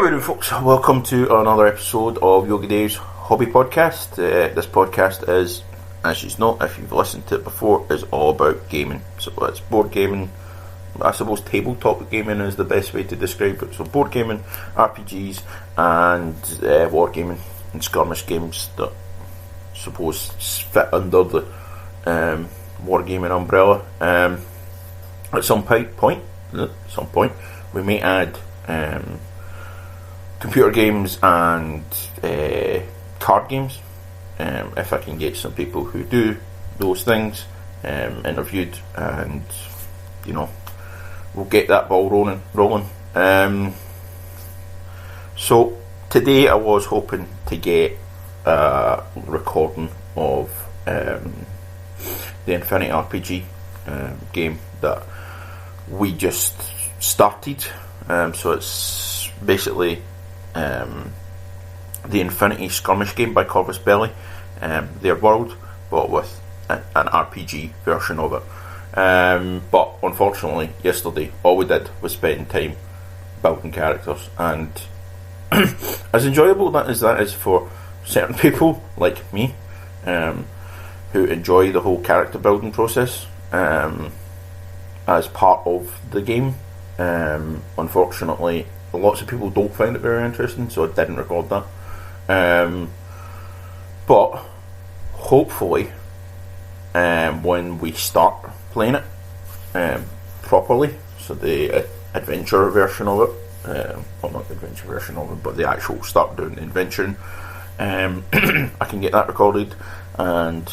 Hello folks, welcome to another episode of Yogi Dave's Hobby Podcast. This podcast is, as you know, if you've listened to it before, is all about gaming. So it's board gaming, I suppose tabletop gaming is the best way to describe it. So board gaming, RPGs and wargaming and skirmish games that I suppose fit under the wargaming umbrella. At some point we may add computer games and card games, if I can get some people who do those things interviewed, and we'll get that ball rolling. So today I was hoping to get a recording of the Infinity RPG game that we just started. So it's basically the Infinity Skirmish game by Corvus Belli, their world, but with an RPG version of it. But unfortunately, yesterday all we did was spend time building characters, and as enjoyable that is for certain people like me, who enjoy the whole character building process as part of the game. Unfortunately, lots of people don't find it very interesting, so I didn't record that. But hopefully, when we start playing it properly, so the adventure version of it, well, not the adventure version of it, but the actual start doing the adventuring, I can get that recorded, and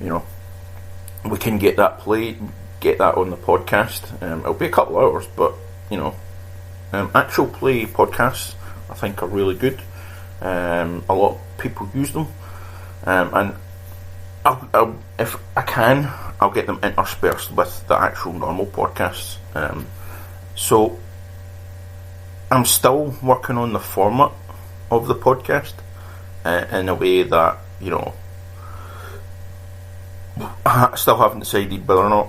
we can get that played, get that on the podcast. It'll be a couple of hours, but actual play podcasts I think are really good. A lot of people use them, and I'll, if I can, I'll get them interspersed with the actual normal podcasts. So I'm still working on the format of the podcast in a way that I still haven't decided whether or not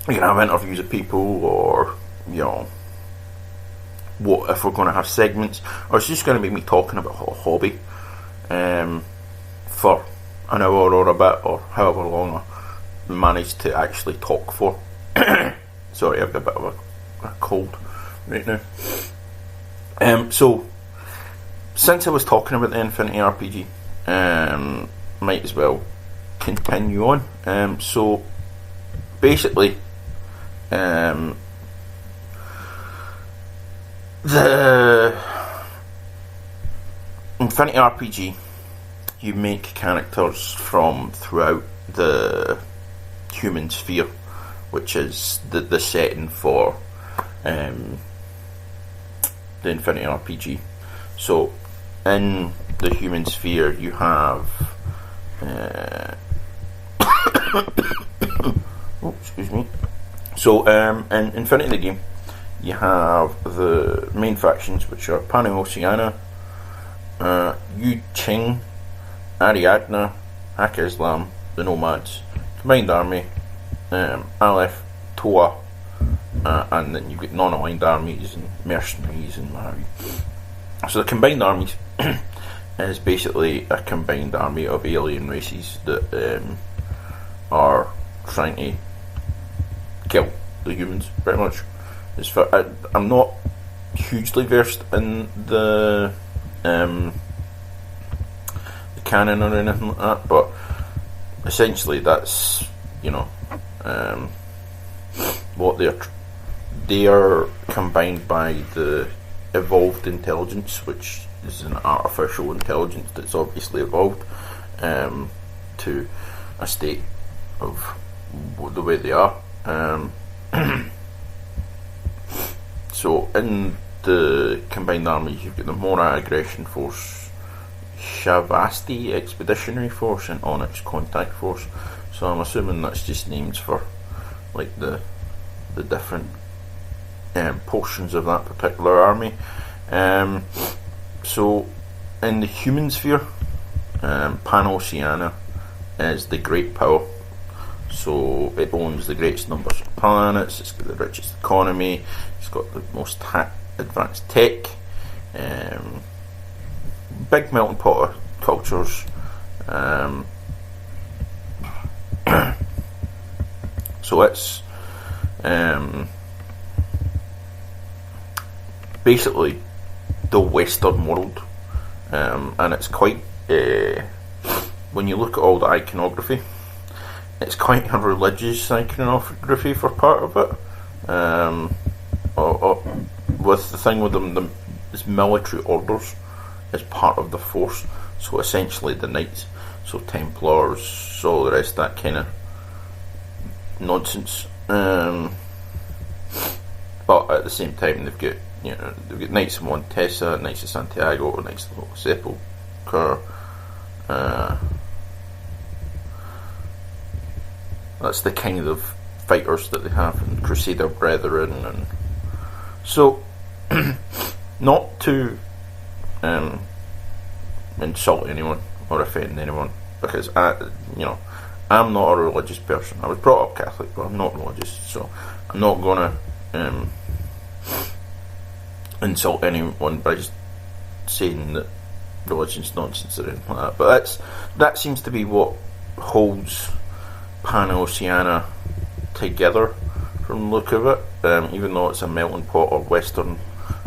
you can have interviews of people, or what if we're going to have segments, or it's just going to be me talking about a hobby for an hour or a bit, or however long I manage to actually talk for. Sorry, I've got a bit of a cold right now. So since I was talking about the Infinity RPG, might as well continue on. So basically, the Infinity RPG, you make characters from throughout the human sphere, which is the setting for the Infinity RPG. So in the human sphere you have excuse me. So in Infinity the game, you have the main factions, which are Pan-Oceania, Yu Ching, Ariadna, Hak Islam, the Nomads, Combined Army, Aleph, Toa, and then you've got non-aligned armies and mercenaries and what have you. So the Combined Armies is basically a combined army of alien races that are trying to kill the humans, pretty much. I'm not hugely versed in the canon or anything like that, but essentially that's what they are combined by the evolved intelligence, which is an artificial intelligence that's obviously evolved to a state of the way they are. So in the combined armies, you've got the Mora Aggression Force, Shavasti Expeditionary Force, and Onyx Contact Force. So I'm assuming that's just names for like the different portions of that particular army. So in the human sphere, Pan-Oceania is the great power. So it owns the greatest numbers of planets, it's got the richest economy, it's got the most advanced tech, big melting pot of cultures. So it's basically the Western world, and it's quite, when you look at all the iconography, it's quite a religious iconography for part of it, with the thing with them is military orders as part of the force, so essentially the knights, so Templars, all the rest of that kind of nonsense, but at the same time they've got Knights of Montesa, Knights of Santiago, Knights of the Sepulchre. That's the kind of fighters that they have, and Crusader Brethren, and so not to insult anyone or offend anyone, because I'm not a religious person. I was brought up Catholic, but I'm not religious, so I'm not gonna insult anyone by just saying that religion's nonsense or anything like that. But that seems to be what holds Pan-Oceania together from the look of it, even though it's a melting pot of Western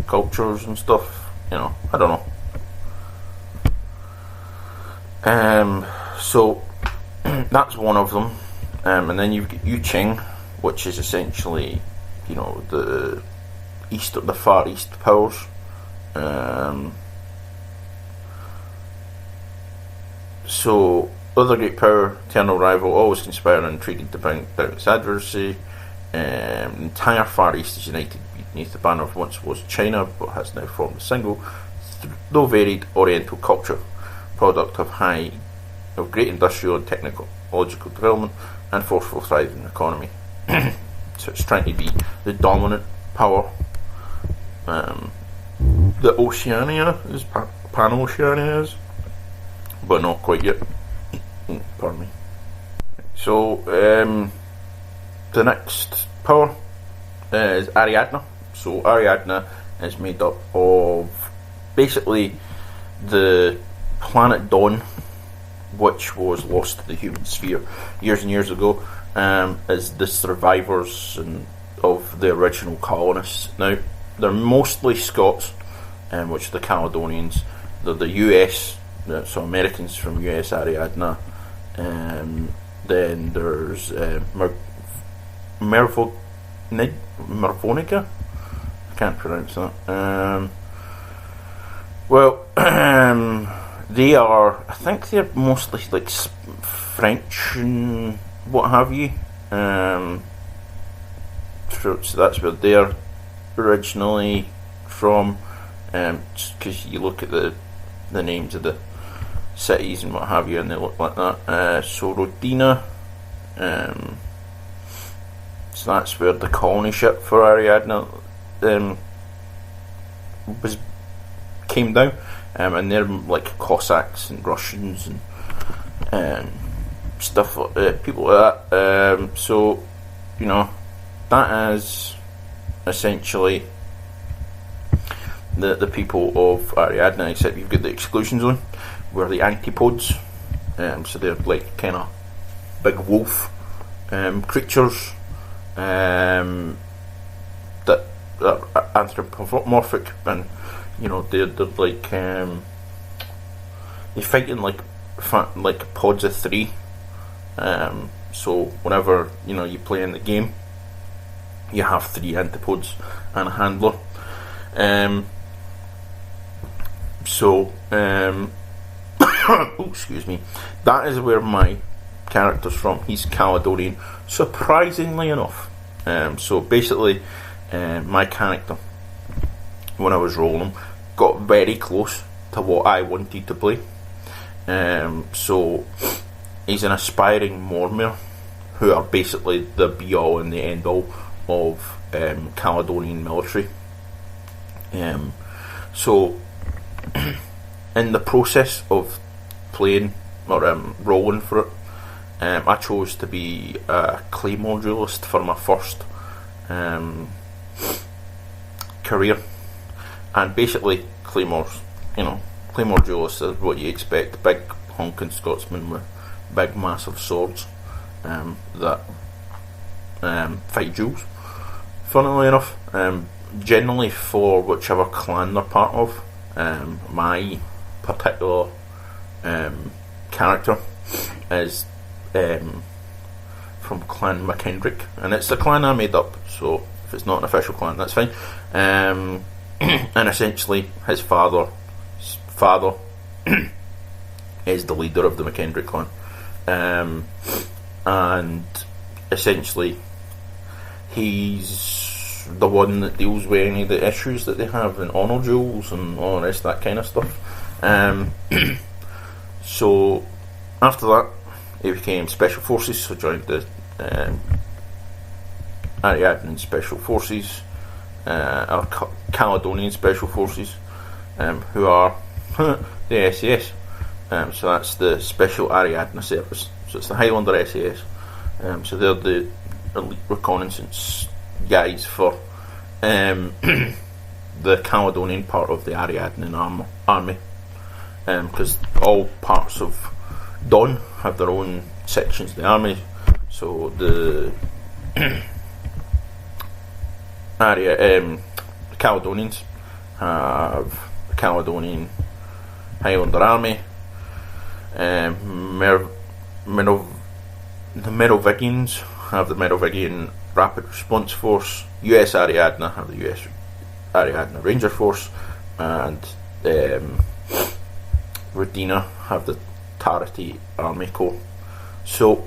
cultures and stuff. I don't know. So that's one of them, and then you've got Yuching, which is essentially, the Far East powers. So, other great power, eternal rival, always conspire and intriguing to bring down its adversary. The entire Far East is united beneath the banner of once was China, but has now formed a single, though varied, Oriental culture, product of great industrial and technological development and forceful thriving economy. So it's trying to be the dominant power. The Oceania is Pan-Oceania is, but not quite yet. Pardon me. So the next power is Ariadna. So Ariadna is made up of basically the planet Dawn, which was lost to the human sphere years and years ago, as the survivors of the original colonists. Now, they're mostly Scots, which are the Caledonians. They're the US, so Americans from US Ariadna. Then there's Mervonica. I can't pronounce that. They are, I think they're mostly like French and what have you. So that's where they're originally from. Because you look at the names of the cities and what have you, and they look like that. So Rodina. So that's where the colony ship for Ariadna came down. And they're like Cossacks and Russians and stuff, people like that. So, that is essentially the people of Ariadna, except you've got the exclusion zone, where the antipodes, so they're like kind of big wolf creatures that are anthropomorphic, and they're like they fight in like pods of 3. So whenever you play in the game, you have 3 antipodes and a handler. Oh, excuse me. That is where my character's from. He's Caledonian, surprisingly enough. So basically, my character, when I was rolling him, got very close to what I wanted to play. So he's an aspiring Mormir, who are basically the be all and the end all of Caledonian military. So in the process of playing or rolling for it, I chose to be a claymore duelist for my first career, and basically Claymores, Claymore duelists are what you expect, big honking Scotsmen with big massive swords that fight duels. Funnily enough, generally for whichever clan they're part of, my particular character is from Clan McKendrick, and it's the clan I made up, so if it's not an official clan, that's fine. And essentially his father is the leader of the McKendrick clan, and essentially he's the one that deals with any of the issues that they have in honour duels and all the rest of that kind of stuff. So after that he became Special Forces, so joined the Ariadne Special Forces, or Caledonian Special Forces, who are the SAS. So that's the Special Ariadne Service. So it's the Highlander SAS. So they're the elite reconnaissance guys for the Caledonian part of the Ariadne army. Because all parts of Don have their own sections of the army. So the Caledonians have the Caledonian Highlander Army. The Merovingians have the Merovingian Rapid Response Force. US Ariadne have the US Ariadne Ranger Force, and Rodina have the Tarity Army Corps. So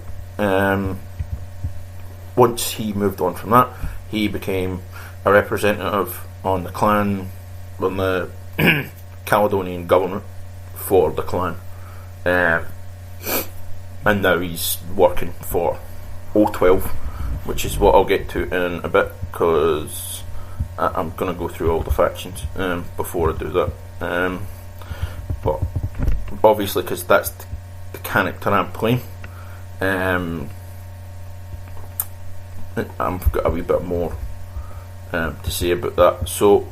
once he moved on from that, he became a representative on the Caledonian government for the clan, and now he's working for O12, which is what I'll get to in a bit, because I'm going to go through all the factions before I do that. But obviously, because that's the character I'm playing, I've got a wee bit more to say about that. So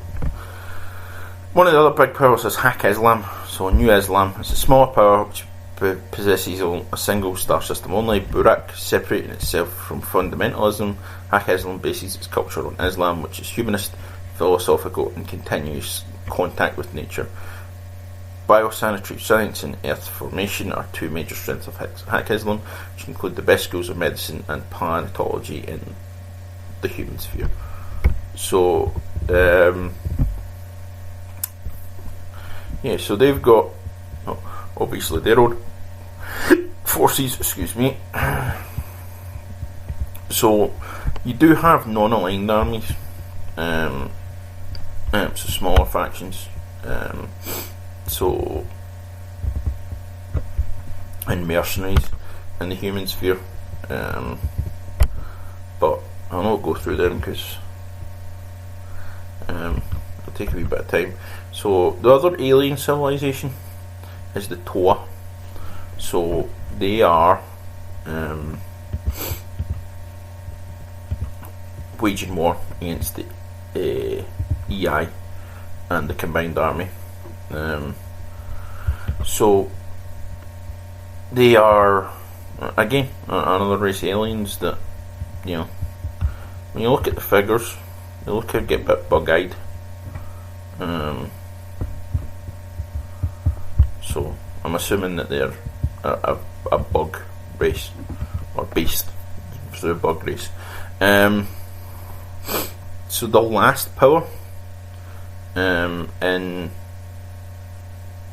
one of the other big powers is Hak Islam. So New Islam is a smaller power which possesses a single star system only. Burak, separating itself from fundamentalism, Hak Islam bases its culture on Islam, which is humanist, philosophical, and continuous contact with nature. Biosanitary science and earth formation are two major strengths of Hak Islam, which include the best schools of medicine and planetology in the human sphere. So, so they've got, obviously, their own forces, excuse me. So, you do have non-aligned armies, so smaller factions, so, and mercenaries in the human sphere, but I'll not go through them because it'll take a wee bit of time. So the other alien civilization is the Toa. So they are waging war against the EI and the combined army. So they are again another race of aliens that, when you look at the figures, they look a bit bug-eyed. So I'm assuming that they're a bug race or beast through a bug race. So the last power in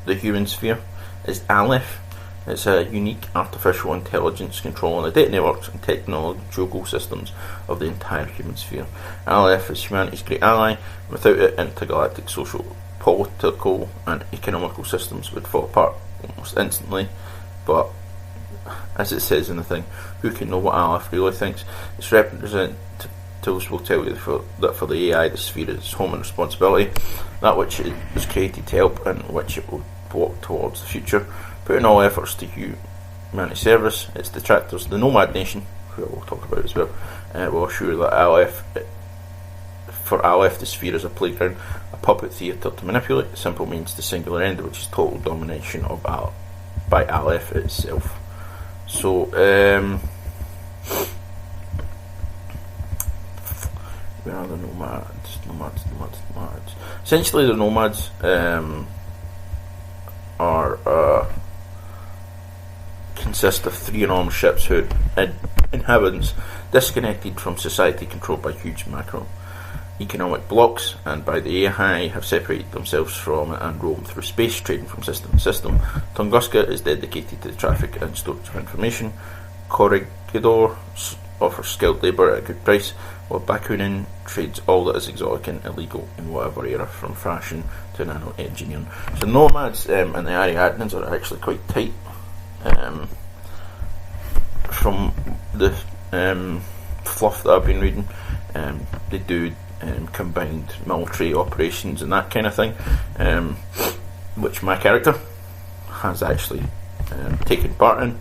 the human sphere is Aleph. It's a unique artificial intelligence controlling the data networks and technological systems of the entire human sphere. Aleph is humanity's great ally. Without it, intergalactic social, political and economical systems would fall apart almost instantly. But as it says in the thing, who can know what Aleph really thinks? Its representatives will tell you that for the AI, the sphere is home and responsibility, that which it was created to help and which it will walk towards the future, putting all efforts to humanity service. Its detractors, the Nomad Nation, who I will talk about as well, will assure that Aleph for Aleph, the sphere is a playground, a puppet theatre to manipulate. The symbol means the singular end, which is total domination of by Aleph itself. So, where are the nomads? Nomads. Essentially, the nomads consist of 3 enormous ships who inhabitants disconnected from society, controlled by huge macroeconomic blocks, and by the AI have separated themselves from it and roam through space, trading from system to system. Tunguska is dedicated to the traffic and storage of information. Corregidor offers skilled labour at a good price, while Bakunin trades all that is exotic and illegal in whatever era, from fashion to nano-engineering. So nomads and the Ariadnes are actually quite tight. From the fluff that I've been reading, they do combined military operations and that kind of thing, which my character has actually taken part in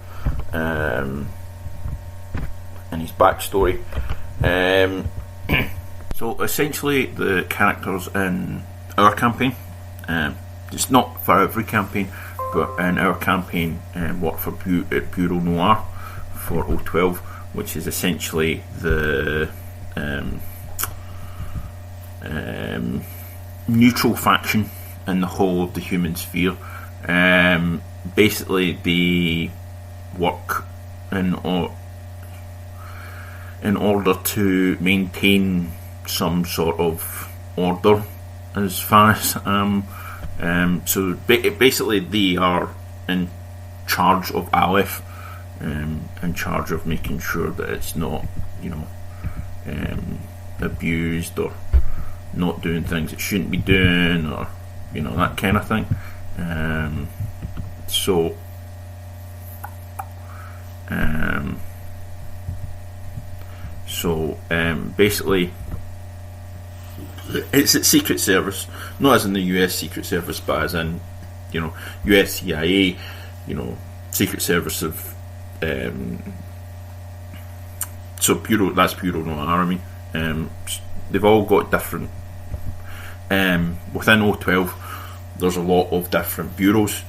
his backstory. So essentially, the characters in our campaign, it's not for every campaign, but in our campaign, work for Bureau Noir for O12, which is essentially the neutral faction in the whole of the human sphere. Basically, they work in order to maintain some sort of order, as far as so basically they are in charge of Aleph, in charge of making sure that it's not, abused or not doing things it shouldn't be doing, or that kind of thing. Basically, it's a secret service, not as in the US Secret Service, but as in, US CIA, Secret Service of, so that's Bureau Noir, I mean. They've all got different, within O12, there's a lot of different bureaus.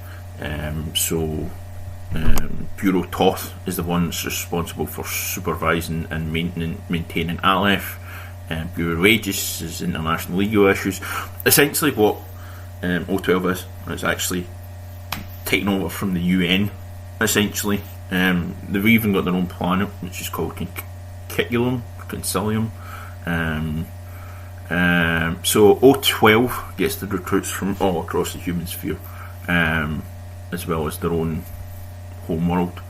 Bureau Toth is the one that's responsible for supervising and maintaining Aleph. Bureau Aegis is international legal issues. Essentially what O12 is, it's actually taken over from the UN, essentially. They've even got their own planet, which is called Concilium. So O12 gets the recruits from all across the human sphere, as well as their own home world.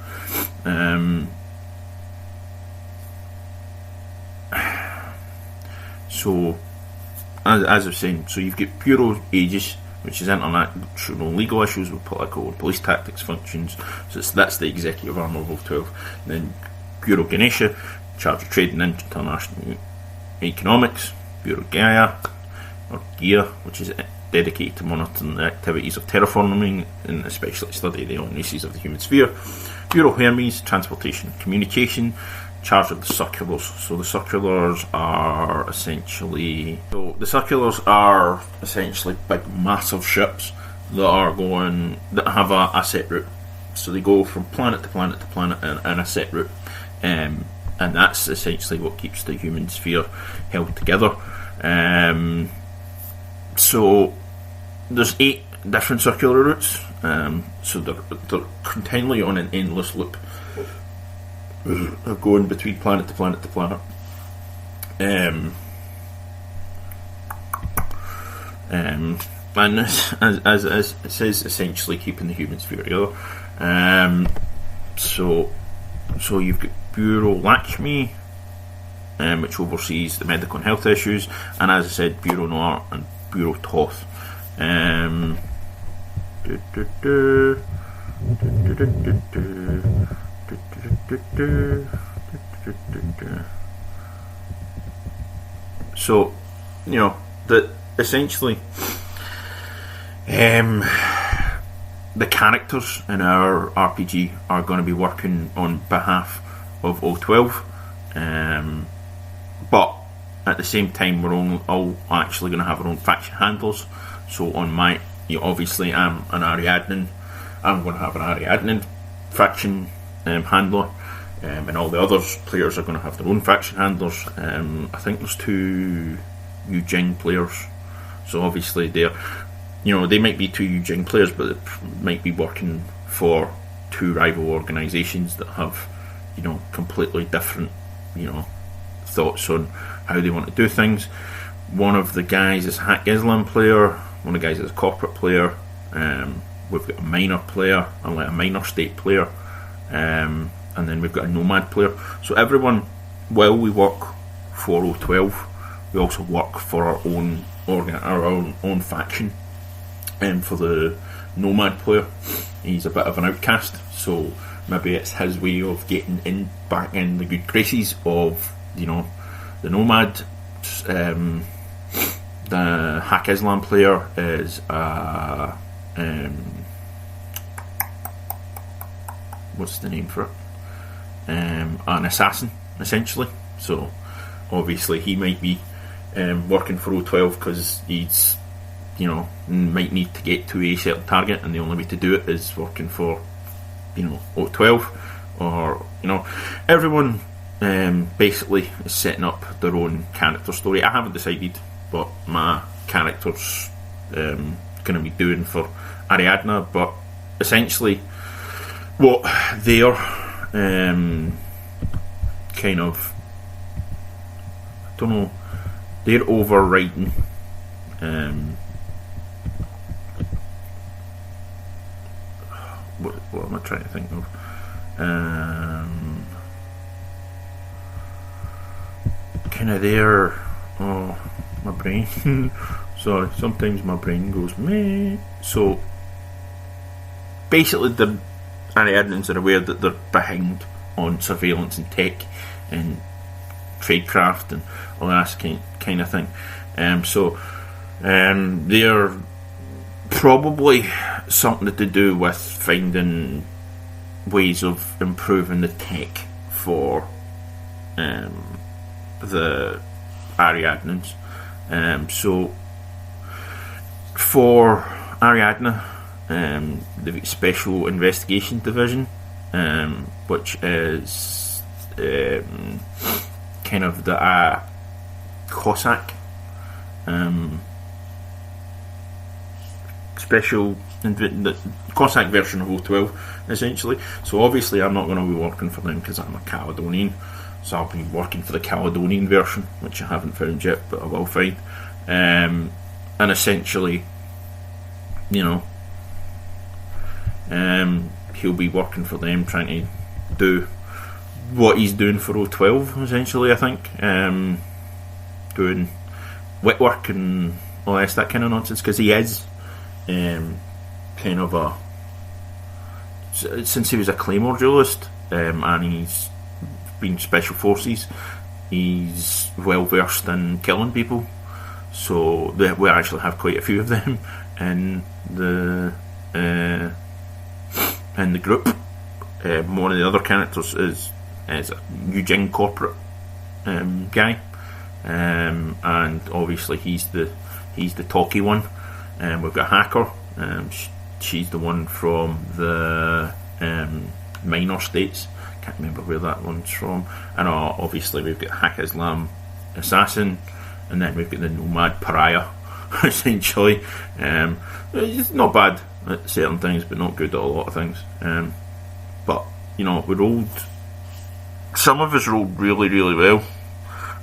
So, as I was saying, so you've got Bureau Aegis, which is international legal issues with political and police tactics functions. So that's the executive arm of O12. Then Bureau Ganesha, in charge of trade and international economics. Bureau Gaia, or Gaia, which is dedicated to monitoring the activities of terraforming and especially study the races of the human sphere. Bureau Hermes, transportation and communication, charge of the circulars. So the circulars are essentially big massive ships that have a set route. So they go from planet to planet to planet in a set route, and that's essentially what keeps the human sphere held together. So there's 8 different circular routes, so they're continually on an endless loop of going between planet to planet to planet. And as it says, essentially keeping the human sphere together. So you've got Bureau Lakshmi, which oversees the medical and health issues, and as I said, Bureau Noir and Bureau Toth. So, that essentially, the characters in our RPG are going to be working on behalf of O12, but at the same time, we're all actually going to have our own faction handlers. So on my, obviously I'm an Ariadne. I'm going to have an Ariadne faction handler, and all the other players are going to have their own faction handlers. I think there's 2 Yu Jing players. So obviously they might be 2 Yu Jing players, but they might be working for 2 rival organisations that have, completely different, thoughts on how they want to do things. One of the guys is a Hack Islam player. One of the guys is a corporate player. We've got a minor player, and like a minor state player, and then we've got a nomad player. So everyone, while we work for O12, we also work for our own faction. And for the nomad player, he's a bit of an outcast, so maybe it's his way of getting back in the good graces of the nomad. The Hack Islam player is what's the name for it? An assassin, essentially. So obviously he might be working for O12 because he's might need to get to a certain target, and the only way to do it is working for O12, or everyone basically is setting up their own character story. I haven't decided what my character's going to be doing for Ariadne, but essentially what they're kind of, I don't know, they're overwriting what am I trying to think of? Kind of there. Oh, my brain. Sorry, sometimes my brain goes meh. So basically, the Ariadnes are aware that they're behind on surveillance and tech and tradecraft and all that kind of thing. So they're probably something to do with finding ways of improving the tech for the Ariadnes. So for Ariadne, they've got Special Investigation Division, which is kind of the Cossack the Cossack version of O12, essentially. So obviously I'm not going to be working for them because I'm a Caledonian, so I'll be working for the Caledonian version, which I haven't found yet, but I will find. And essentially, he'll be working for them, trying to do what he's doing for O12, essentially, I think. Doing wet work and all that kind of nonsense, because he is kind of a, since he was a Claymore duelist, and he's been Special Forces, he's well versed in killing people. So we actually have quite a few of them in the group. One of the other characters is a Yu Jing corporate guy, and obviously he's the talky one. We've got a hacker. She's the one from the minor states. Can't remember where that one's from. And obviously we've got Hack Islam assassin, and then we've got the nomad pariah, essentially. It's not bad at certain things, but not good at a lot of things. But we rolled. Some of us rolled really, really well,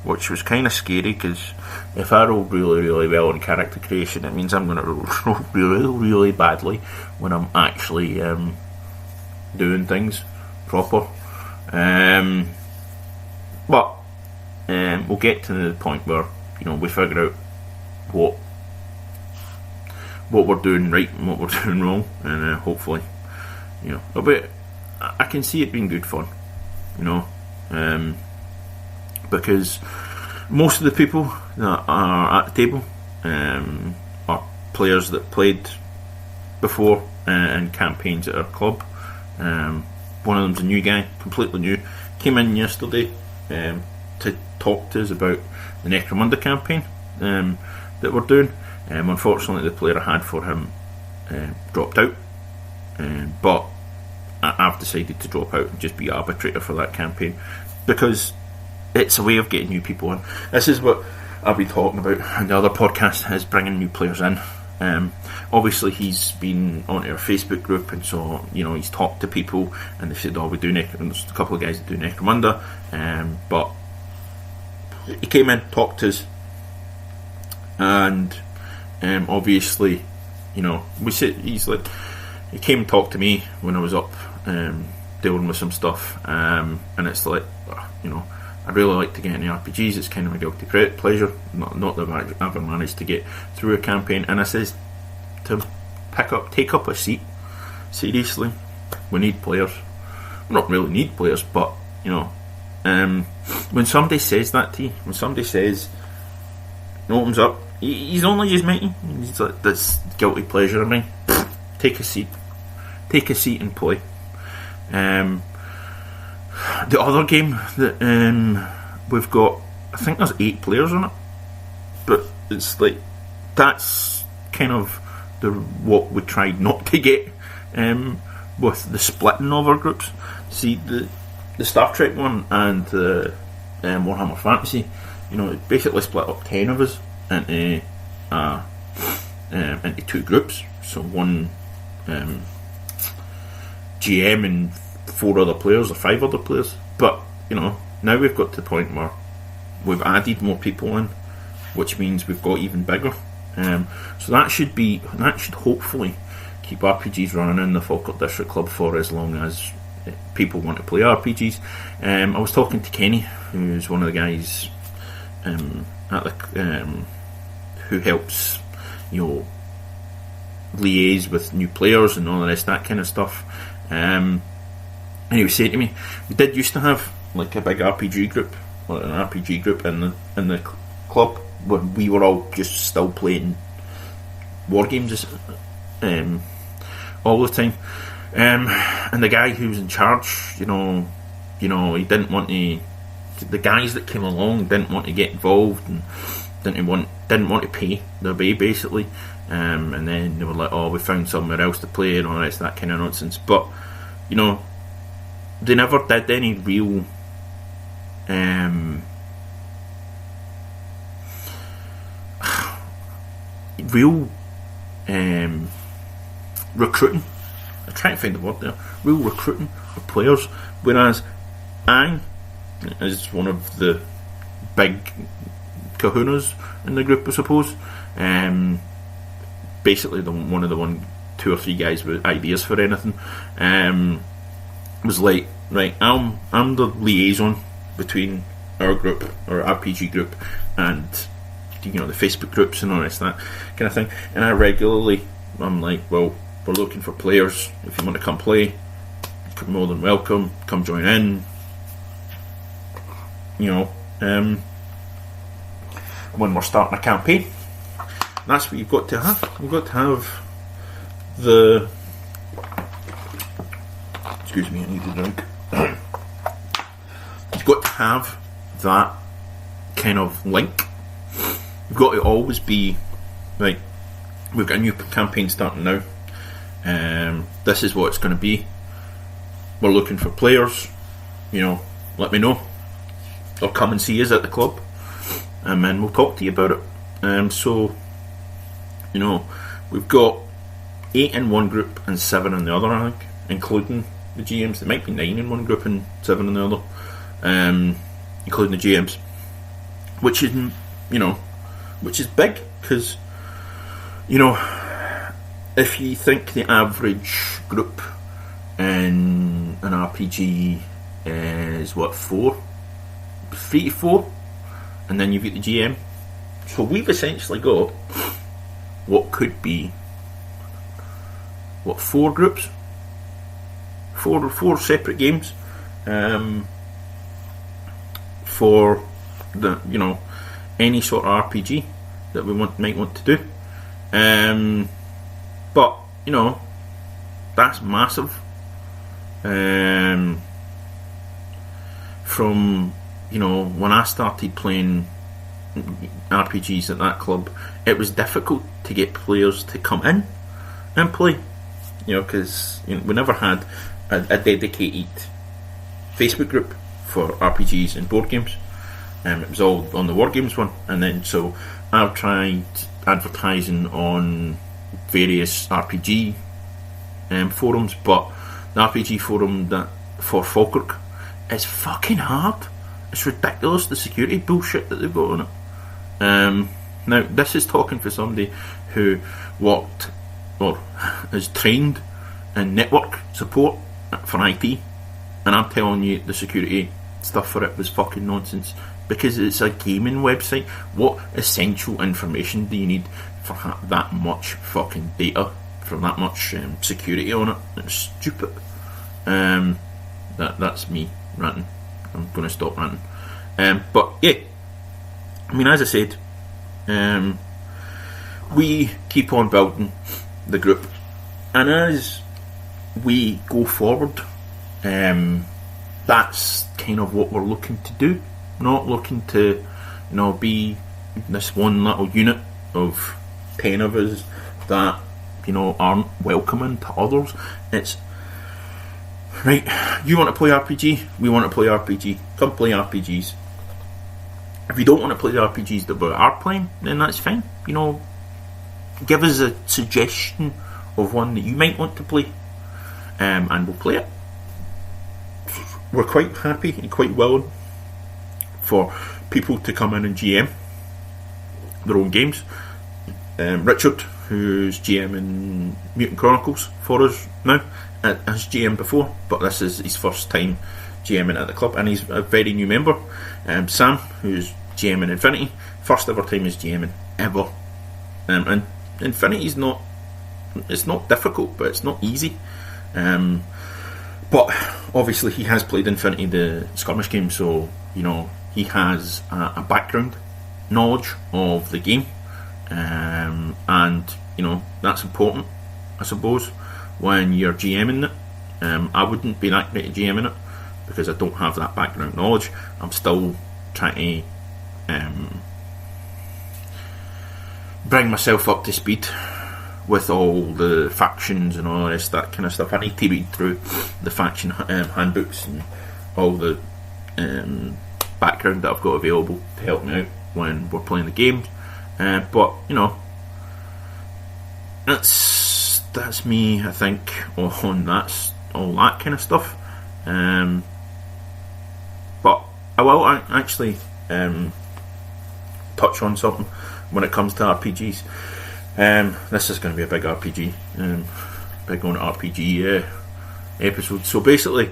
which was kind of scary, because if I roll really, really well in character creation, it means I'm going to roll really, really badly when I'm actually doing things proper. But we'll get to the point where we figure out what we're doing right and what we're doing wrong, and hopefully, but I can see it being good fun, because most of the people that are at the table are players that played before in campaigns at our club. One of them's a new guy, completely new, came in yesterday, to talk to us about the Necromunda campaign that we're doing. Unfortunately, the player I had for him dropped out, but I've decided to drop out and just be arbitrator for that campaign, because it's a way of getting new people in. This is what I've been talking about in the other podcast, is bringing new players in. Obviously he's been onto our Facebook group, and so he's talked to people and they said, we do there's a couple of guys that do Necromunda, but he came in, talked to us, and obviously we said, he came and talked to me when I was up dealing with some stuff, and it's like, I'd really like to get into RPGs. It's kind of a guilty pleasure. Not that I've ever managed to get through a campaign. And I says to take up a seat. Seriously, we need players. We don't really need players, but when somebody says that to you, when somebody says, opens up, he's only just matey. He's like, this guilty pleasure of mine. Take a seat and play. The other game that we've got, I think there's 8 players on it, but it's like, that's kind of what we tried not to get with the splitting of our groups. See, the Star Trek one and the Warhammer Fantasy, it basically split up 10 of us into 2 groups. So one GM and 4 other players or 5 other players. But now we've got to the point where we've added more people in, which means we've got even bigger. So that should hopefully keep RPGs running in the Falkirk District Club for as long as people want to play RPGs. I was talking to Kenny, who's one of the guys at the who helps liaise with new players and all the rest of that kind of stuff. And he was saying to me, we did used to have like a big RPG group, or an RPG group in the club, when we were all just still playing war games all the time. And the guy who was in charge, he didn't want to. The guys that came along didn't want to get involved and didn't want to pay their way, basically. And then they were like, we found somewhere else to play and all the rest of that kind of nonsense. But they never did any real recruiting. I'm trying to find the word there. Real recruiting of players. Whereas I, as one of the big kahunas in the group, I suppose, basically one of the 2 or 3 guys with ideas for anything, was like, right, I'm the liaison between our group, our RPG group, and the Facebook groups and all this, that kind of thing. And I'm like, well, we're looking for players. If you want to come play, you're more than welcome. Come join in. When we're starting a campaign, that's what you've got to have. You've got to have the. Excuse me, I need a drink. You've got to have that kind of link. You've got to always be like, we've got a new campaign starting now. This is what it's going to be. We're looking for players. Let me know. Or come and see us at the club, and then we'll talk to you about it. So, we've got 8 in one group and 7 in the other, I think, including the GMs. There might be 9 in one group and 7 in the other, including the GMs, which is big, because if you think the average group in an RPG is 3 to 4, and then you've got the GM, so we've essentially got what could be 4 groups, 4 separate games, for the any sort of RPG that we might want to do. But that's massive. From you know, when I started playing RPGs at that club, it was difficult to get players to come in and play, you know, because we never had a dedicated Facebook group for RPGs and board games. It was all on the War Games one, and then so I've tried advertising on various RPG forums, but the RPG forum that for Falkirk is fucking hard. It's ridiculous, the security bullshit that they've got on it. Now, this is talking for somebody who worked or is trained in network support for IT, and I'm telling you, the security stuff for it was fucking nonsense, because it's a gaming website. What essential information do you need for that much fucking data, for that much security on it? It's stupid. That's me ranting. I'm going to stop ranting. But yeah, I mean, as I said, we keep on building the group, and as we go forward, that's kind of what we're looking to do. Not looking to, you know, be this one little unit of 10 of us that, you know, aren't welcoming to others. It's right, you want to play RPG, we want to play RPG, come play RPGs. If you don't want to play the RPGs that we are playing, then that's fine. You know, give us a suggestion of one that you might want to play, and we'll play it. We're quite happy and quite willing for people to come in and GM their own games. Richard, who's GM in Mutant Chronicles for us now, has GM before, but this is his first time GMing at the club, and he's a very new member. Sam, who's GM in Infinity, first ever time he's GMing ever. And Infinity's not, it's not difficult, but it's not easy. But obviously he has played Infinity, the skirmish game, so, you know, he has a background knowledge of the game, and, you know, that's important, I suppose, when you're GMing it. I wouldn't be that great at GMing it, because I don't have that background knowledge. I'm still trying to bring myself up to speed with all the factions and all this, that kind of stuff. I need to read through the faction handbooks and all the background that I've got available to help me out when we're playing the games. But, you know, that's me, I think, on all that kind of stuff. But I will actually touch on something when it comes to RPGs. This is going to be a big RPG, big on RPG episode. So basically,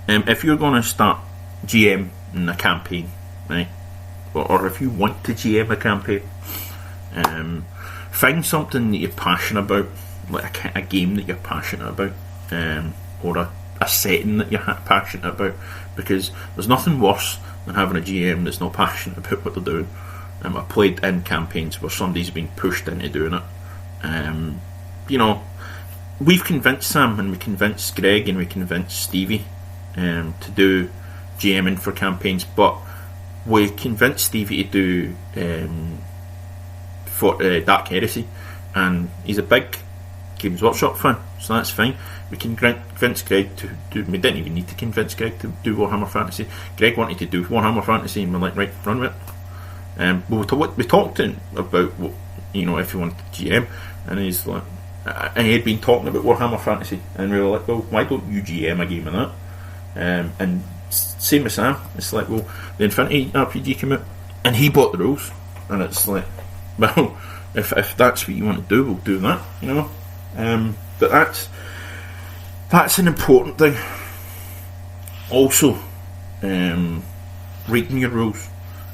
if you're going to start GM in a campaign, right, or if you want to GM a campaign, find something that you're passionate about, like a game that you're passionate about, or a setting that you're passionate about, because there's nothing worse than having a GM that's not passionate about what they're doing. I've played in campaigns where somebody's been pushed into doing it. You know, we've convinced Sam, and we convinced Greg, and we convinced Stevie to do GMing for campaigns, but we convinced Stevie to do for Dark Heresy, and he's a big Games Workshop fan, so that's fine. We can convince Greg to do. We didn't even need to convince Greg to do Warhammer Fantasy. Greg wanted to do Warhammer Fantasy, and we're like, right, run with it. But we talked to him about what, you know, if he wanted to GM, and he's like, and he had been talking about Warhammer Fantasy, and we were like, well, why don't you GM a game of that? And same with Sam. It's like, well, the Infinity RPG came out, and he bought the rules, and it's like, well, if that's what you want to do, we'll do that, you know. But that's an important thing. Also, reading your rules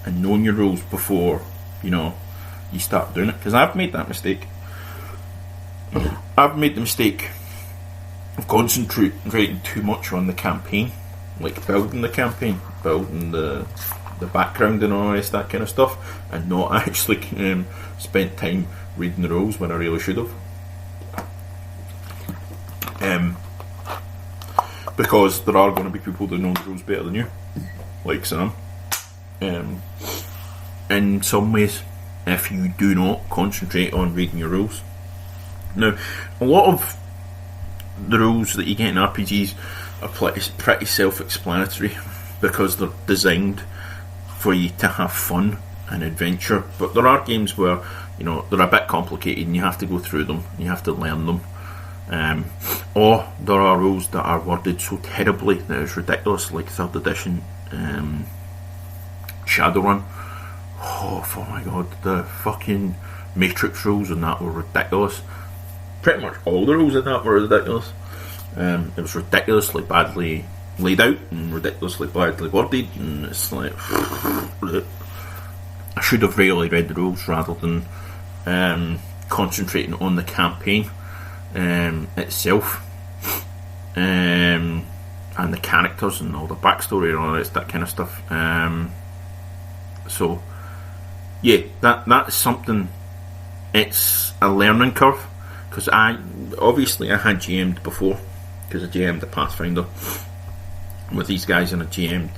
and knowing your rules before, you know, you start doing it, because I've made that mistake. I've made the mistake of concentrating too much on the campaign, like building the campaign, building the background and all this, that kind of stuff, and not actually spent time reading the rules when I really should have. Because there are going to be people that know the rules better than you, like Sam. in some ways if you do not concentrate on reading your rules. Now, a lot of the rules that you get in RPGs are pretty self-explanatory because they're designed for you to have fun and adventure, but there are games where, you know, they're a bit complicated and you have to go through them, you have to learn them, or there are rules that are worded so terribly that it's ridiculous, like 3rd edition Shadowrun. Oh my god, the fucking Matrix rules in that were ridiculous. Pretty much all the rules in that were ridiculous. It was ridiculously badly laid out and ridiculously badly worded, and it's like I should have really read the rules rather than concentrating on the campaign itself, and the characters and all the backstory and all that kind of stuff. So yeah, that's something. It's a learning curve, because I had GM'd before, because I GM'd the Pathfinder with these guys, and I GM'd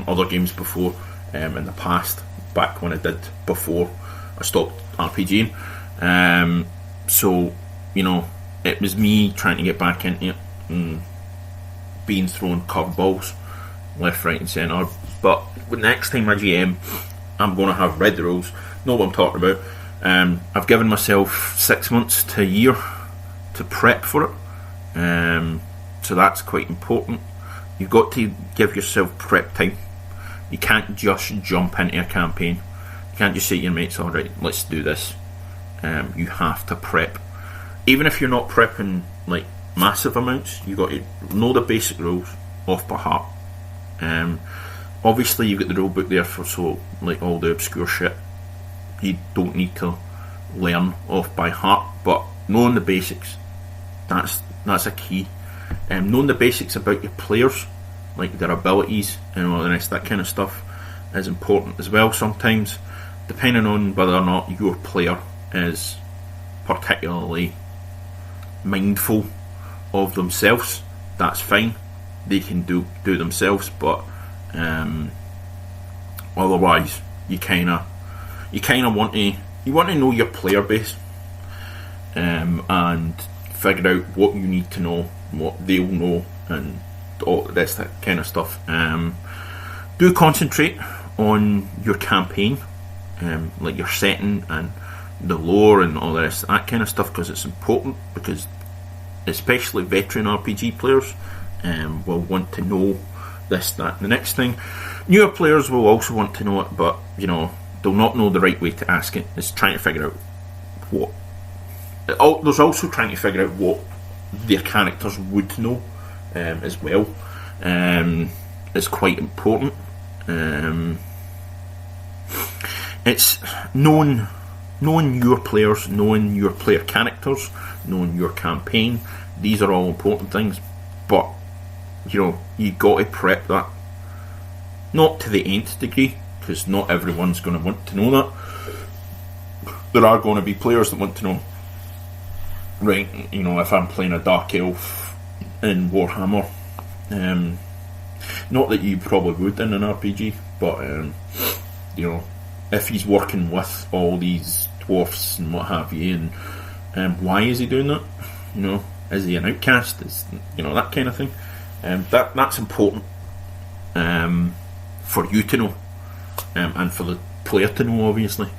other games before in the past, back when I did before I stopped RPGing. So, you know, it was me trying to get back into it and being thrown curveballs left, right and centre. But the next time I GM, I'm going to have read the rules, know what I'm talking about. I've given myself 6 months to a year to prep for it, so that's quite important. You've got to give yourself prep time. You can't just jump into a campaign. You can't just say to your mates, alright, let's do this. You have to prep. Even if you're not prepping like massive amounts, you've got to know the basic rules off by heart. Obviously you've got the rule book there for like all the obscure shit you don't need to learn off by heart, but knowing the basics, that's a key. Knowing the basics about your players, like their abilities and all the rest, that kind of stuff, is important as well. Sometimes, depending on whether or not your player is particularly mindful of themselves, that's fine. They can do themselves, but otherwise, you kind of want to know your player base, and figure out what you need to know, what they'll know, and all this that kind of stuff. Do concentrate on your campaign, like your setting and the lore and all the rest, that kind of stuff, because it's important, because especially veteran RPG players will want to know this, that and the next thing. Newer players will also want to know it, but you know, they'll not know the right way to ask it. It's trying to figure out what. There's also trying to figure out what their characters would know as well. Is quite important. It's knowing your players, knowing your player characters, knowing your campaign. These are all important things, but you know, you got to prep that, not to the nth degree, because not everyone's going to want to know that. There are going to be players that want to know, right, you know, if I'm playing a Dark Elf in Warhammer, not that you probably would in an RPG, but you know, if he's working with all these dwarfs and what have you, and why is he doing that? You know, is he an outcast? Is, you know, that kind of thing. That's important for you to know, and for the player to know, obviously.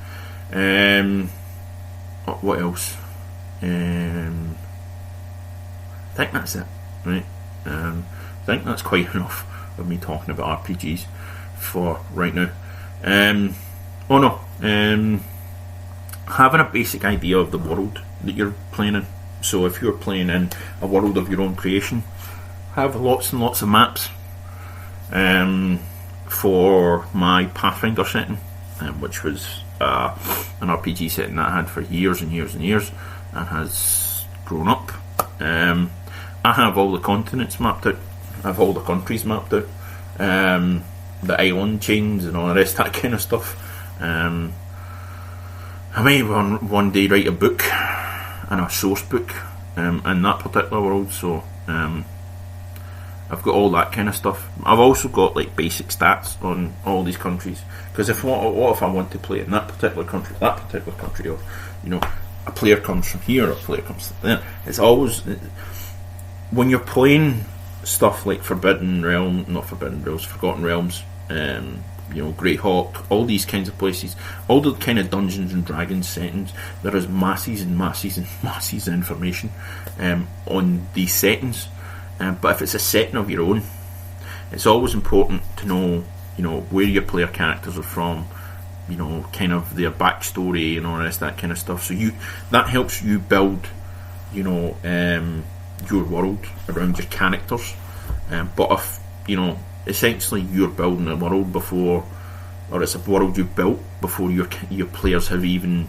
What else? I think that's it, right? I think that's quite enough of me talking about RPGs for right now. Having a basic idea of the world that you're playing in. So if you're playing in a world of your own creation, have lots and lots of maps. For my Pathfinder setting, which was an RPG setting that I had for years and years and years, and has grown up. I have all the continents mapped out. I have all the countries mapped out. The island chains and all the rest, that kind of stuff. I may one day write a book and a source book in that particular world. So I've got all that kind of stuff. I've also got like basic stats on all these countries, because what if I want to play in that particular country, or a player comes from here, or a player comes from there. It's always, when you're playing stuff like Forgotten Realms, Greyhawk, all these kinds of places, all the kind of Dungeons and Dragons settings, there is masses and masses and masses of information on these settings. But if it's a setting of your own, it's always important to know, where your player characters are from, kind of their backstory and all the rest of that kind of stuff. So that helps you build, your world around your characters. But if, essentially you're building a world before, or it's a world you've built before your players have even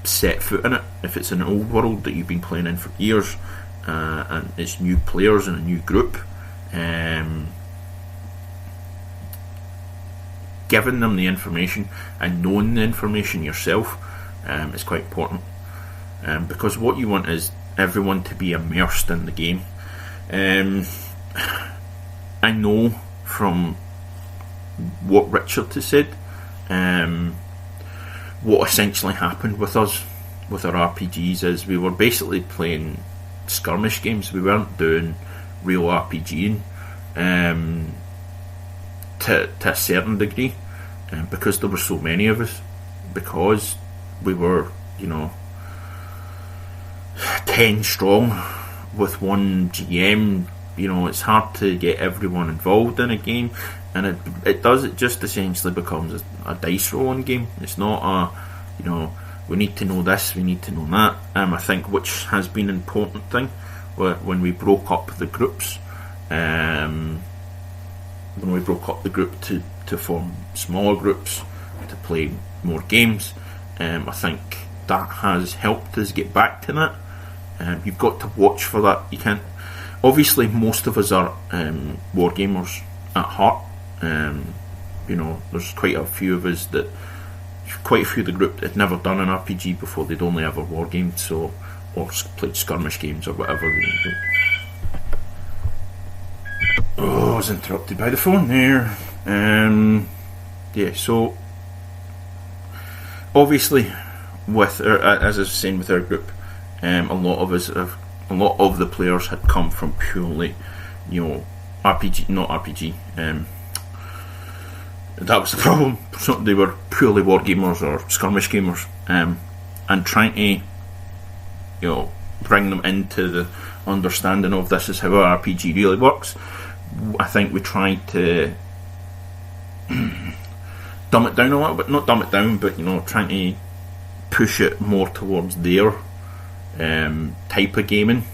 set foot in it. If it's an old world that you've been playing in for years, and it's new players and a new group, giving them the information and knowing the information yourself is quite important, because what you want is everyone to be immersed in the game. I know from what Richard has said, what essentially happened with us with our RPGs is we were basically playing skirmish games. We weren't doing real RPGing to a certain degree, because there were so many of us, because we were 10 strong with one GM. It's hard to get everyone involved in a game, and it just essentially becomes a dice rolling game. It's not a we need to know this, we need to know that. I think which has been an important thing when we broke up the groups. When we broke up the group to form smaller groups to play more games, I think that has helped us get back to that. You've got to watch for that. You can't. Obviously, most of us are war gamers at heart. There's quite a few of us that. Quite a few of the group that had never done an RPG before. They'd only ever war gamed, or played skirmish games or whatever. Oh, I was interrupted by the phone there. So obviously, as I was saying, with our group, a lot of the players had come from purely, RPG, not RPG. That was the problem. So they were purely war gamers or skirmish gamers, and trying to, bring them into the understanding of this is how an RPG really works. I think we tried to dumb it down a little bit, not dumb it down, but trying to push it more towards their type of gaming.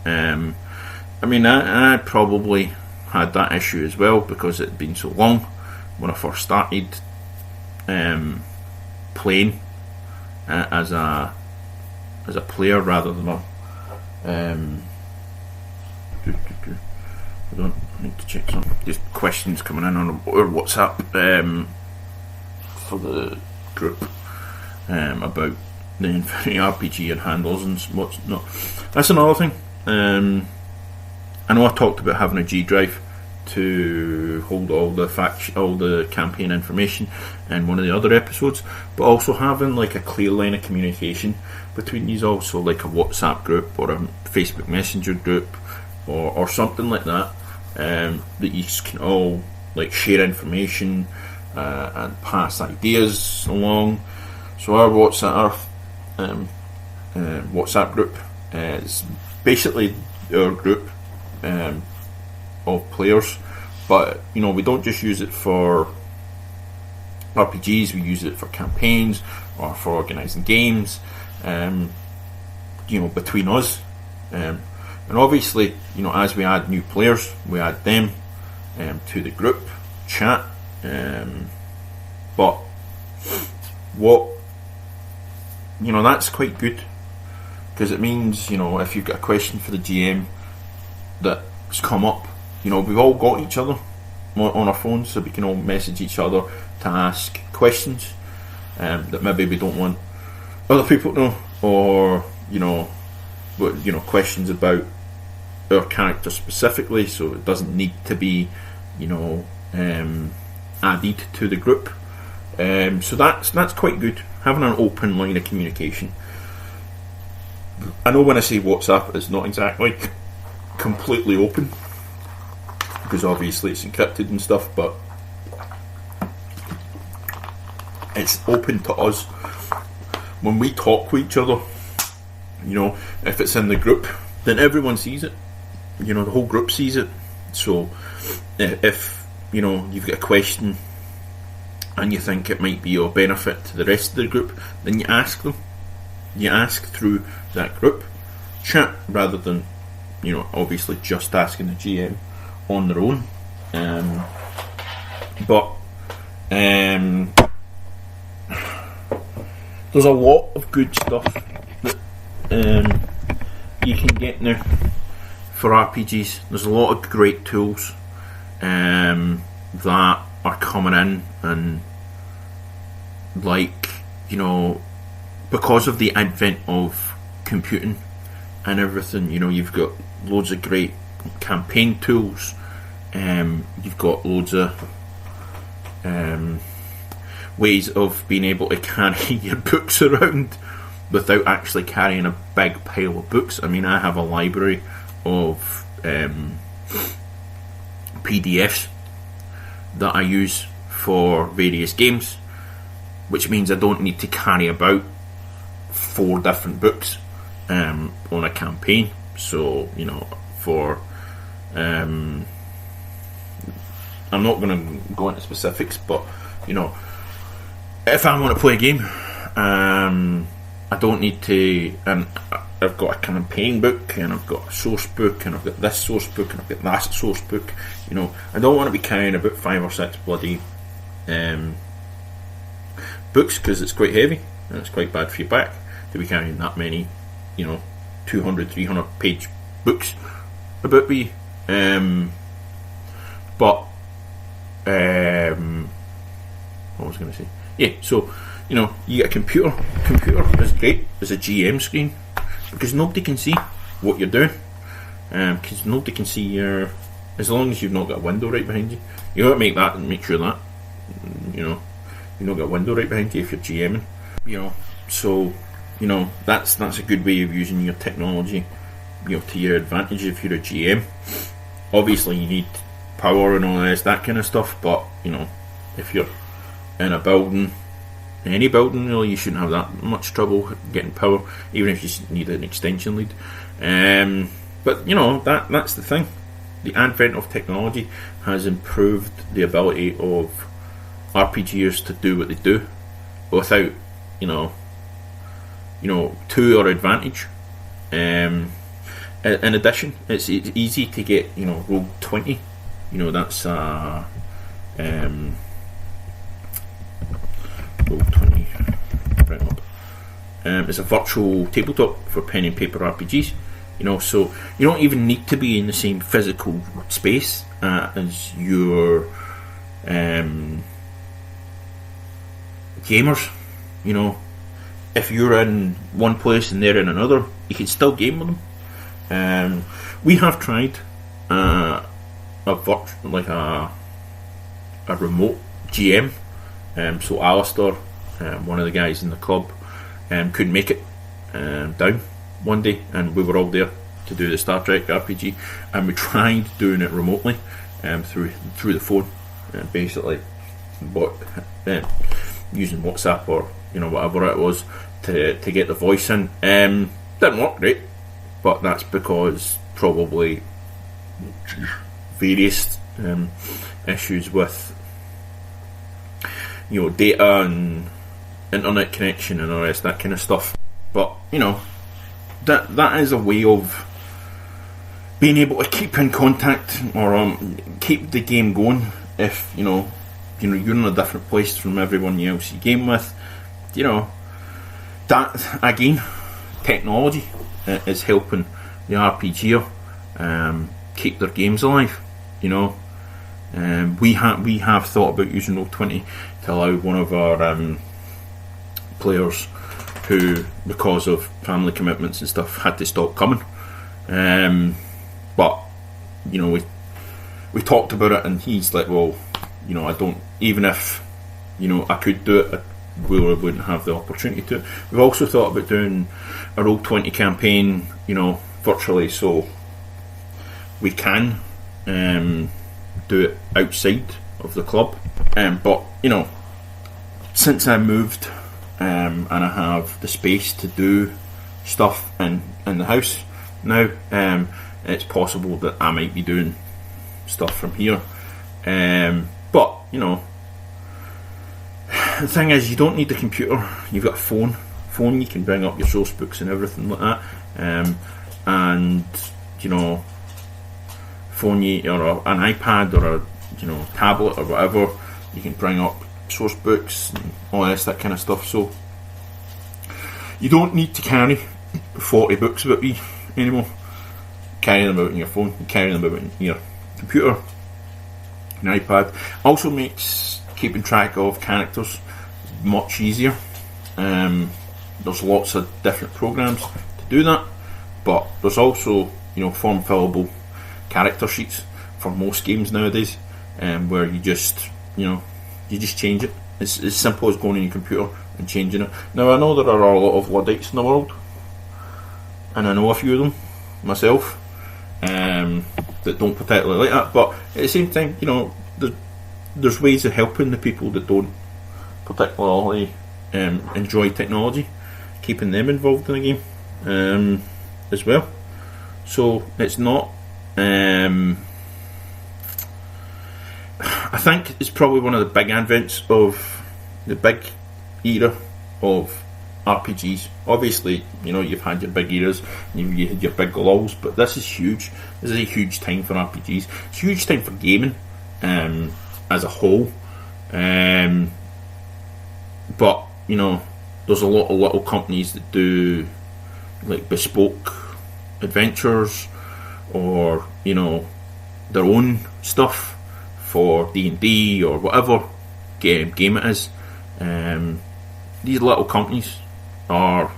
I probably had that issue as well, because it had been so long when I first started playing as a player rather than I need to check some just questions coming in on our WhatsApp for the group about the Infinity RPG and handles and what's not. That's another thing. I know I talked about having a G drive to hold all the campaign information in one of the other episodes, but also having like a clear line of communication between these, also like a WhatsApp group or a Facebook Messenger group or something like that, that you can all like share information and pass ideas along. So our WhatsApp group is basically our group of players, but we don't just use it for RPGs. We use it for campaigns or for organising games, between us, and obviously, as we add new players, we add them to the group chat. But what that's quite good, because it means if you've got a question for the GM that's come up, we've all got each other on our phones, so we can all message each other to ask questions that maybe we don't want other people to know, or questions about our character specifically, so it doesn't need to be, added to the group. So that's quite good, having an open line of communication. I know when I say WhatsApp, it's not exactly completely open, because obviously it's encrypted and stuff, but it's open to us. When we talk with each other, if it's in the group, then everyone sees it. The whole group sees it. So if you've got a question and you think it might be of benefit to the rest of the group, then you ask them. You ask through that group chat, rather than obviously just asking the GM on their own. But there's a lot of good stuff that you can get now for RPGs. There's a lot of great tools that are coming in, and because of the advent of computing and everything, you've got loads of great campaign tools. You've got loads of ways of being able to carry your books around without actually carrying a big pile of books. I mean, I have a library of PDFs that I use for various games, which means I don't need to carry about 4 different books on a campaign. So I'm not going to go into specifics, but if I want to play a game, I don't need to, and I've got a campaign book, and I've got a source book, and I've got this source book, and I've got that source book. I don't want to be carrying about 5 or 6 bloody books, because it's quite heavy and it's quite bad for your back to be carrying that many 200, 300 page books about me. But what was I going to say? Yeah, so you get a computer. Computer is great as a GM screen, because nobody can see what you're doing. Because nobody can see your, as long as you've not got a window right behind you. You got to make sure that you've not got a window right behind you if you're GMing. So that's a good way of using your technology, to your advantage if you're a GM. Obviously, you need power and all that kind of stuff, but if you're in a building, any building really, you shouldn't have that much trouble getting power, even if you need an extension lead. But that's the thing. The advent of technology has improved the ability of RPGers to do what they do without to our advantage. In addition, it's easy to get roll 20. That's roll 20. Bring up. It's a virtual tabletop for pen and paper RPGs. So you don't even need to be in the same physical space as your gamers. If you're in one place and they're in another, you can still game with them. We have tried a remote GM. So Alistair, one of the guys in the club, couldn't make it down one day, and we were all there to do the Star Trek RPG, and we tried doing it remotely through the phone, basically, but using WhatsApp or whatever it was to get the voice in. Didn't work great, but that's because probably various issues with data and internet connection and all the rest, that kind of stuff. But that is a way of being able to keep in contact or keep the game going. If you're in a different place from everyone else you game with, that again, technology is helping the RPGer keep their games alive. We have thought about using Roll20 to allow one of our players who, because of family commitments and stuff, had to stop coming. but we talked about it, and he's like, well, I don't, even if I could do it, I really wouldn't have the opportunity to. We've also thought about doing a Roll20 campaign, virtually, so we can do it outside of the club. But since I moved and I have the space to do stuff in the house now, it's possible that I might be doing stuff from here. But the thing is, you don't need the computer. You've got a phone. You can bring up your source books and everything like that. And phone you, or an iPad or a tablet or whatever, you can bring up source books and all that kind of stuff. So you don't need to carry 40 books about you anymore. Carry them out on your phone. You carry them out on your computer, an iPad. Also makes keeping track of characters much easier. There's lots of different programs to do that, but there's also form fillable character sheets for most games nowadays, where you just change it. It's as simple as going on your computer and changing it. Now, I know there are a lot of Luddites in the world, and I know a few of them myself, that don't particularly like that, but at the same time, there's ways of helping the people that don't particularly enjoy technology, keeping them involved in the game as well. So it's not, I think it's probably one of the big advents of the big era of RPGs. Obviously, you've had your big eras, you had your big lulls, but this is huge. This is a huge time for RPGs. It's a huge time for gaming as a whole. But there's a lot of little companies that do like bespoke adventures, or their own stuff for D&D or whatever game it is. These little companies are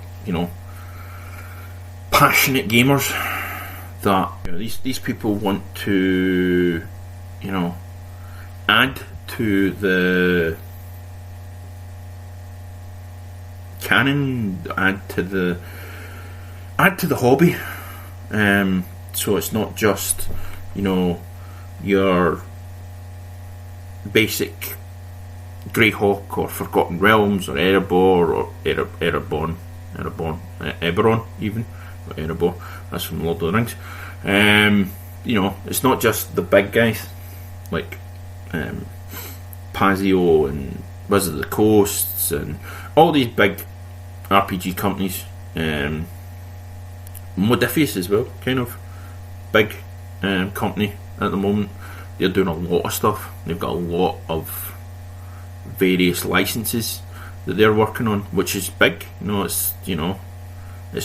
passionate gamers that these people want to add to the canon, add to the hobby. So it's not just your basic Greyhawk or Forgotten Realms or Erebor or Eberron even, or Erebor, that's from Lord of the Rings. It's not just the big guys like Pazio and Wizard of the Coasts and all these big RPG companies. Modifius as well, kind of big company at the moment. They're doing a lot of stuff. They've got a lot of various licenses that they're working on, which is big. It's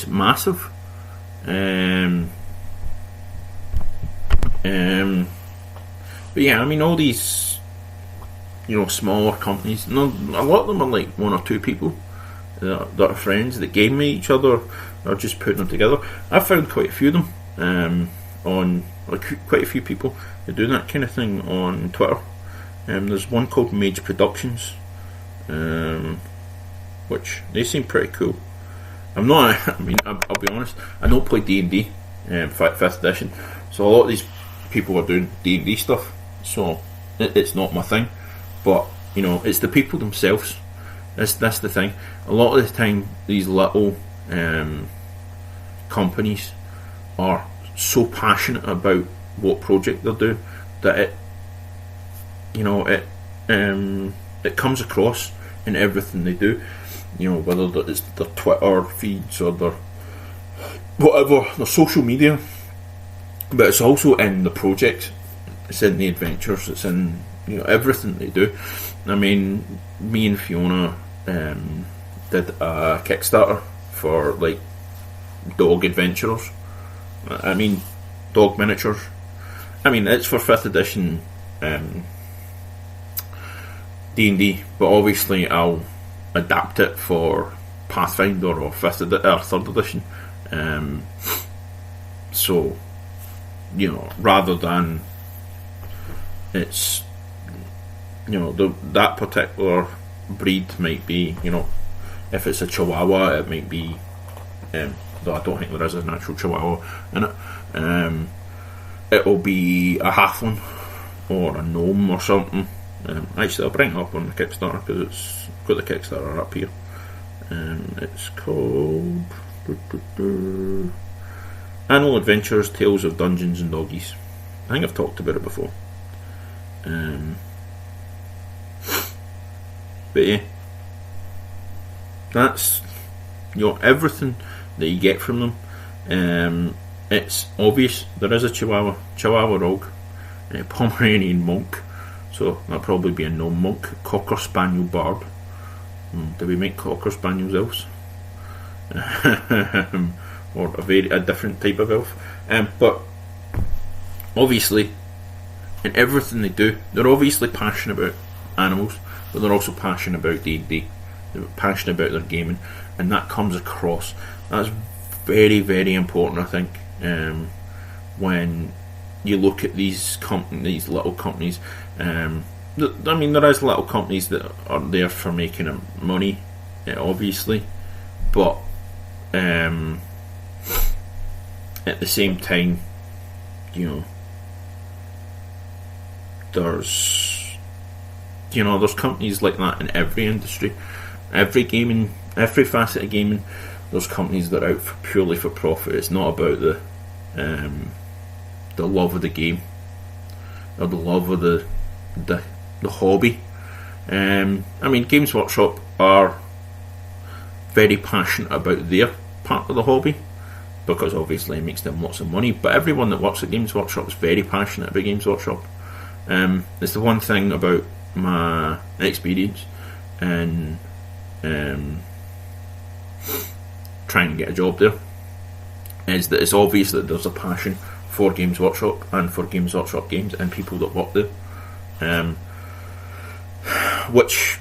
massive. But yeah, all these smaller companies. A lot of them are like one or two people that are friends that game with each other, or just putting them together. I've found quite a few of them quite a few people that do that kind of thing on Twitter. There's one called Mage Productions, which they seem pretty cool. I'll be honest, I don't play D&D, 5th edition, so a lot of these people are doing D&D stuff, so it's not my thing. But it's the people themselves. That's the thing. A lot of the time, these little companies are so passionate about what project they're doing that it comes across in everything they do. Whether it's their Twitter feeds or their whatever, their social media, but it's also in the projects. It's in the adventures. It's in everything they do. Me and Fiona did a Kickstarter for like dog adventurers. Dog miniatures. It's for 5th edition D&D, but obviously I'll adapt it for Pathfinder or 3rd edition. So rather than it's, that particular breed might be, if it's a Chihuahua, it might be, though I don't think there is a natural Chihuahua in it, it'll be a halfling or a gnome or something. Actually, I'll bring it up on the Kickstarter because it's got the Kickstarter up here. It's called Animal Adventures, Tales of Dungeons and Doggies. I think I've talked about it before. But yeah, that's everything that you get from them. It's obvious there is a Chihuahua Rogue, a Pomeranian Monk, so that'll probably be a gnome monk, Cocker Spaniel Bard. Do we make Cocker Spaniels elves? Or a different type of elf? But obviously, in everything they do, they're obviously passionate about animals, but they're also passionate about D&D. They're passionate about their gaming, and that comes across. That's very, very important, I think, when you look at these little companies. There is little companies that are there for making money, obviously, but at the same time, there's companies like that in every industry, every facet of gaming. There's companies that are out purely for profit. It's not about the love of the game or the love of the hobby. Games Workshop are very passionate about their part of the hobby because obviously it makes them lots of money, but everyone that works at Games Workshop is very passionate about Games Workshop. It's the one thing about my experience in trying to get a job there is that it's obvious that there's a passion for Games Workshop and for Games Workshop games and people that work there. Which,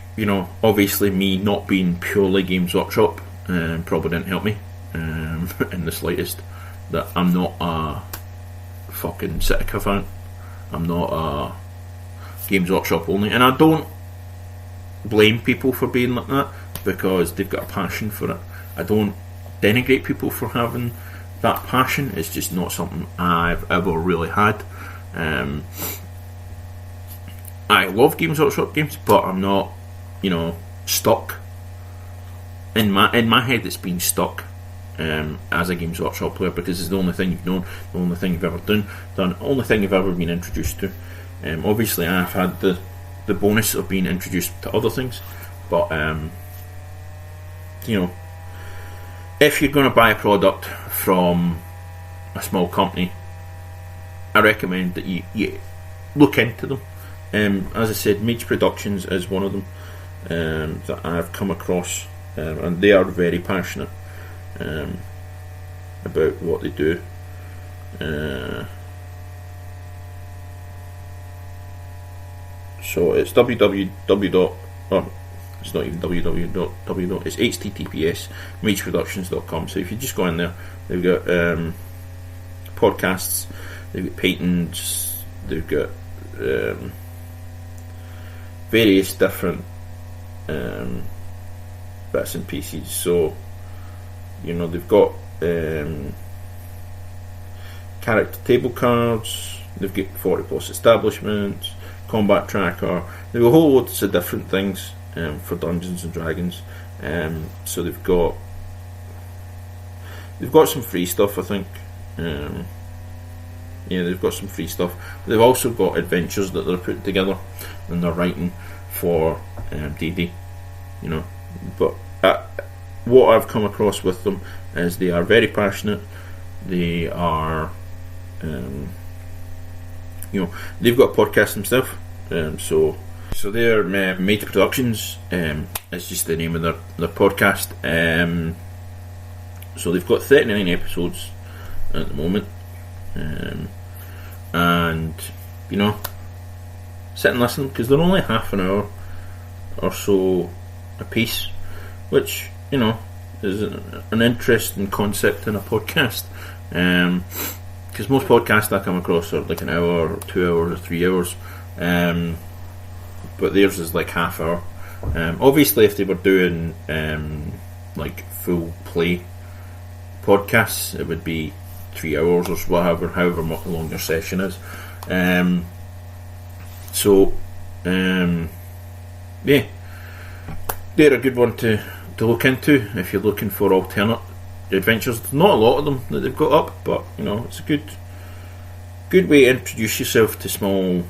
obviously me not being purely Games Workshop probably didn't help me in the slightest. That I'm not a fucking Sitica fan. I'm not a Games Workshop only, and I don't blame people for being like that because they've got a passion for it. I don't denigrate people for having that passion. It's just not something I've ever really had. I love Games Workshop games, but I'm not, stuck. In my head, it's been stuck as a Games Workshop player because it's the only thing you've known, the only thing you've ever done, the only thing you've ever been introduced to. Obviously, I've had the bonus of being introduced to other things, but if you're going to buy a product from a small company, I recommend that you look into them. As I said, Mage Productions is one of them that I've come across, and they are very passionate about what they do. So it's it's not even www. It's https mageproductions.com. So if you just go in there, they've got podcasts, they've got patents, they've got various different bits and pieces. So they've got character table cards, they've got 40 plus establishments, combat tracker, they've got a whole loads of different things for Dungeons and Dragons. So they've got some free stuff, I think. They've got some free stuff. They've also got adventures that they're putting together and they're writing for D&D. But what I've come across with them is they are very passionate. They are, they've got a podcast themselves. So their Mage Productions is just the name of their podcast. So they've got 39 episodes at the moment. And sit and listen because they're only half an hour or so a piece, which is an interesting concept in a podcast, because most podcasts I come across are like an hour, or 2 hours, or 3 hours, but theirs is like half hour. Obviously, if they were doing like full play podcasts, it would be 3 hours or however long your session is. Yeah, they're a good one to look into if you're looking for alternate adventures. There's not a lot of them that they've got up, but it's a good way to introduce yourself to small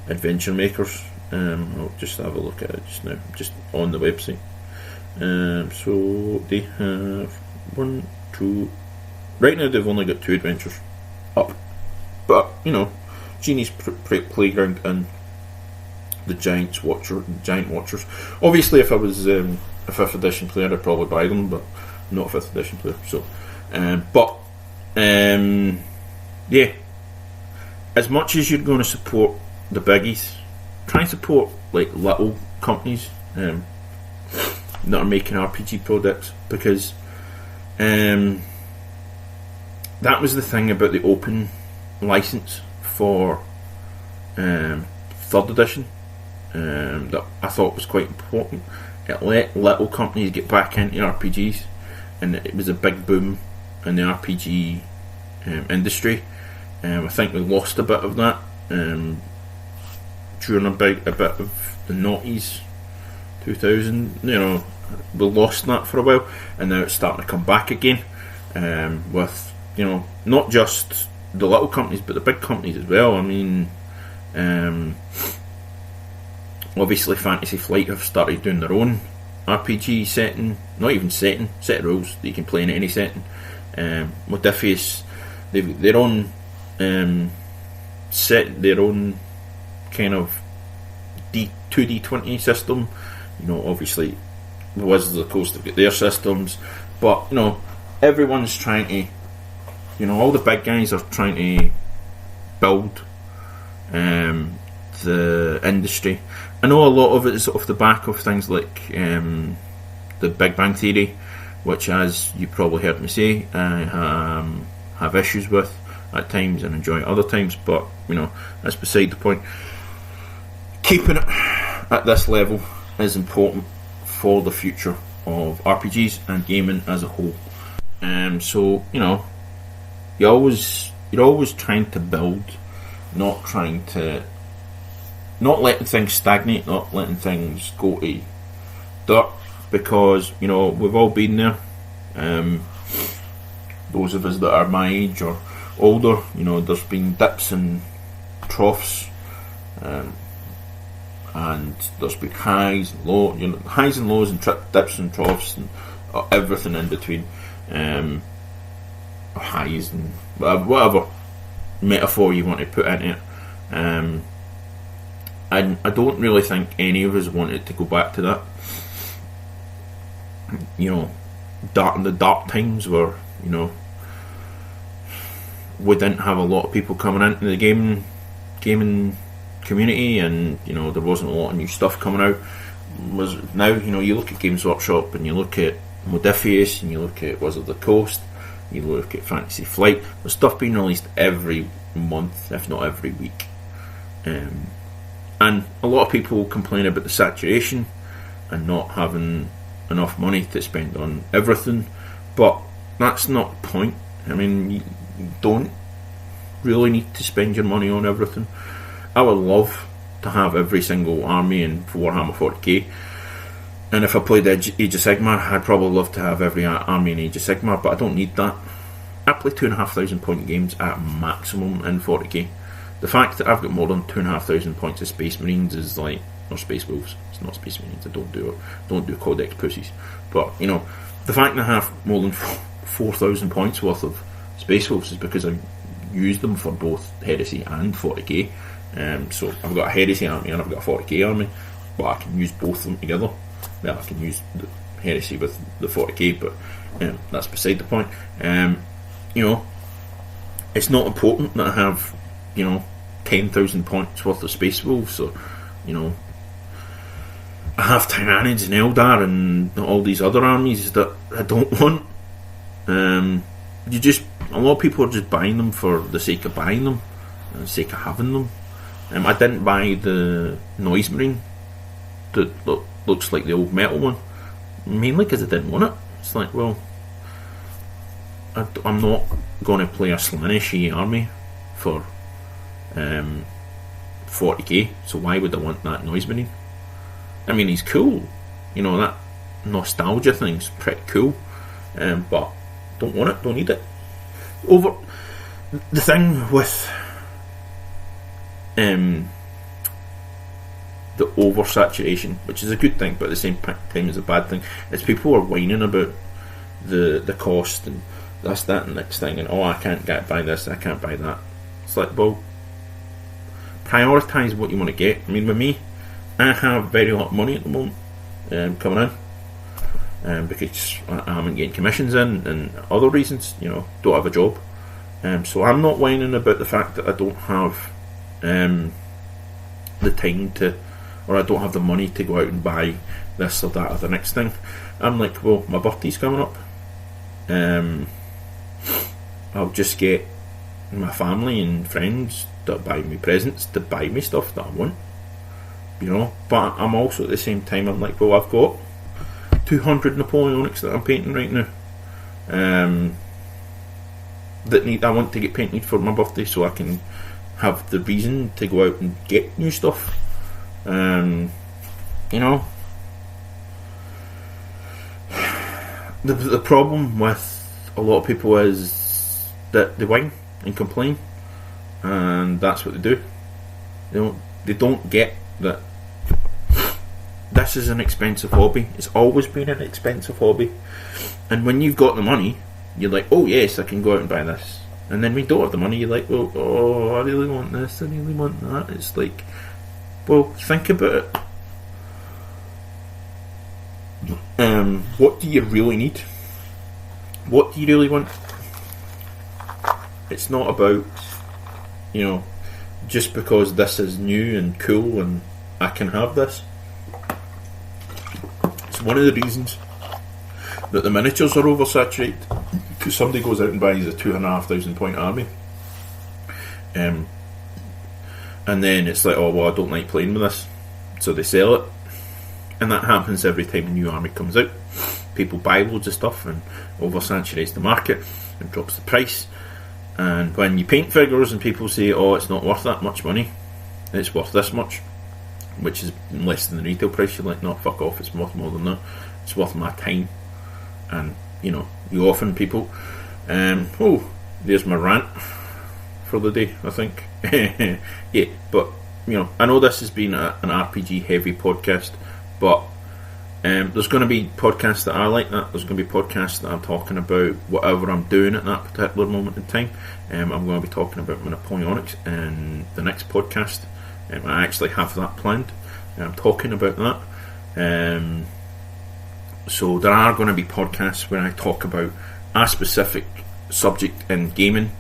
adventure makers. I'll just have a look at it just now, just on the website. So they have 1, 2. Right now they've only got 2 adventures up, but Genie's Playground and the Giant Watchers. Obviously, if I was a 5th edition player, I'd probably buy them, but I'm not a 5th edition player. So, yeah. As much as you're going to support the biggies, try and support like little companies that are making RPG products, because that was the thing about the open license for 3rd edition that I thought was quite important. It let little companies get back into RPGs, and it was a big boom in the RPG industry. I think we lost a bit of that during a bit of the noughties, 2000. We lost that for a while, and now it's starting to come back again. With not just the little companies, but the big companies as well. I mean, obviously Fantasy Flight have started doing their own RPG setting, not even set of rules that you can play in any setting. Modifius, they've their own their own kind of 2D20 system. Obviously Wizards of the Coast have got their systems, but everyone's trying to, all the big guys are trying to build the industry. I know a lot of it is off the back of things like the Big Bang Theory, which, as you probably heard me say, I have issues with at times and enjoy other times, but that's beside the point. Keeping it at this level is important for the future of RPGs and gaming as a whole. So you're always trying to build, not letting things stagnate, not letting things go to dirt, because we've all been there. Those of us that are my age or older, there's been dips and troughs, and there's been highs and lows, highs and lows and dips and troughs and everything in between. Highs and whatever metaphor you want to put into it. And I don't really think any of us wanted to go back to that. The dark times where we didn't have a lot of people coming into the gaming community, and there wasn't a lot of new stuff coming out. Now you look at Games Workshop and you look at Modifius and you look at Wizards of the Coast, you look at Fantasy Flight. There's stuff being released every month, if not every week. And a lot of people complain about the saturation and not having enough money to spend on everything, but that's not the point. I mean, you don't really need to spend your money on everything. I would love to have every single army in Warhammer 40k, and if I played Age of Sigmar, I'd probably love to have every army in Age of Sigmar, but I don't need that. I play 2,500 point games at maximum in 40k. The fact that I've got more than 2,500 points of Space Marines is like, or Space Wolves. It's not Space Marines. I don't do Codex pussies. But the fact that I have more than 4,000 points worth of Space Wolves is because I use them for both Heresy and 40k. So I've got a Heresy army and I've got a 40k army, but I can use both of them together. Well, I can use the Heresy with the 40k, but that's beside the point. It's not important that I have 10,000 points worth of Space Wolves, so I have Tyranids and Eldar and all these other armies that I don't want. a lot of people are just buying them for the sake of buying them and the sake of having them. I didn't buy the Noise Marine that looks like the old metal one, mainly because I didn't want it. It's like, well, I'm not going to play a Slaanesh army for 40k, so why would I want that Noise Marine? I mean, he's cool, you know, that nostalgia thing's pretty cool, but don't want it, don't need it. The thing with the oversaturation, which is a good thing but at the same time is a bad thing, is people are whining about the cost and this, that and next thing, and I can't buy this, I can't buy that. It's like, well, prioritise what you want to get. I mean, with me, I have very lot of money at the moment coming in, because I haven't getting commissions in and other reasons, you know, don't have a job, so I'm not whining about the fact that I don't have the time to, or I don't have the money to go out and buy this or that or the next thing. I'm like, well, my birthday's coming up, I'll just get my family and friends that buy me presents to buy me stuff that I want, you know. But I'm also at the same time, I'm like, well, I've got 200 Napoleonics that I'm painting right now, that I want to get painted for my birthday, so I can have the reason to go out and get new stuff. You know, the problem with a lot of people is that they whine and complain, and that's what they do. They don't get that this is an expensive hobby. It's always been an expensive hobby, and when you've got the money, you're like, oh yes, I can go out and buy this. And then when you don't have the money, you're like, well, oh, I really want this, I really want that. It's like, well, think about it. What do you really need? What do you really want? It's not about, you know, just because this is new and cool and I can have this. It's one of the reasons that the miniatures are oversaturated, because somebody goes out and buys a 2,500 point army, and then it's like, oh well, I don't like playing with this, so they sell it. And that happens every time a new army comes out. People buy loads of stuff and oversaturates the market and drops the price. And when you paint figures and people say, oh, it's not worth that much money, it's worth this much, which is less than the retail price, you're like, no, fuck off, it's worth more than that. It's worth my time. And, you know, you often people, oh, there's my rant for the day, I think. Yeah, but, you know, I know this has been an RPG heavy podcast, but there's going to be podcasts that I like that. There's going to be podcasts that I'm talking about whatever I'm doing at that particular moment in time. I'm going to be talking about my Napoleonics in the next podcast. I actually have that planned. I'm talking about that. So there are going to be podcasts where I talk about a specific subject in gaming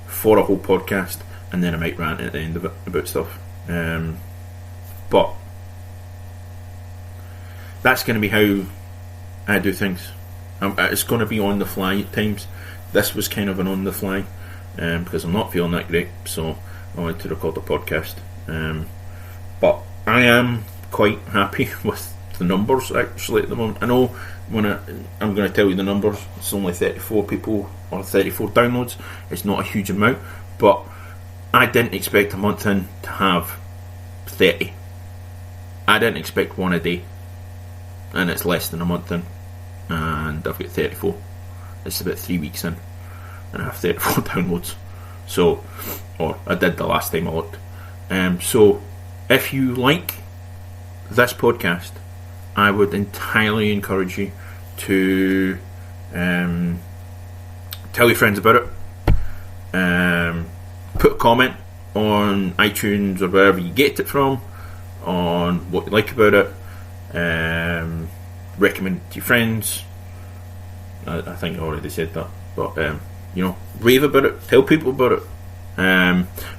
for a whole podcast, and then I might rant at the end of it about stuff. But that's going to be how I do things. It's going to be on the fly at times. This was kind of an on the fly, because I'm not feeling that great, so I wanted to record a podcast. But I am quite happy with the numbers actually at the moment. I know when I'm going to tell you the numbers, it's only 34 people or 34 downloads. It's not a huge amount, but I didn't expect a month in to have 30. I didn't expect one a day, and it's less than a month in, and I've got 34. It's about 3 weeks in, and I have 34 downloads. So, or I did the last time I looked. So, if you like this podcast, I would entirely encourage you to tell your friends about it. Put a comment on iTunes or wherever you get it from on what you like about it. Recommend it to your friends. I think I already said that, but you know, rave about it, tell people about it.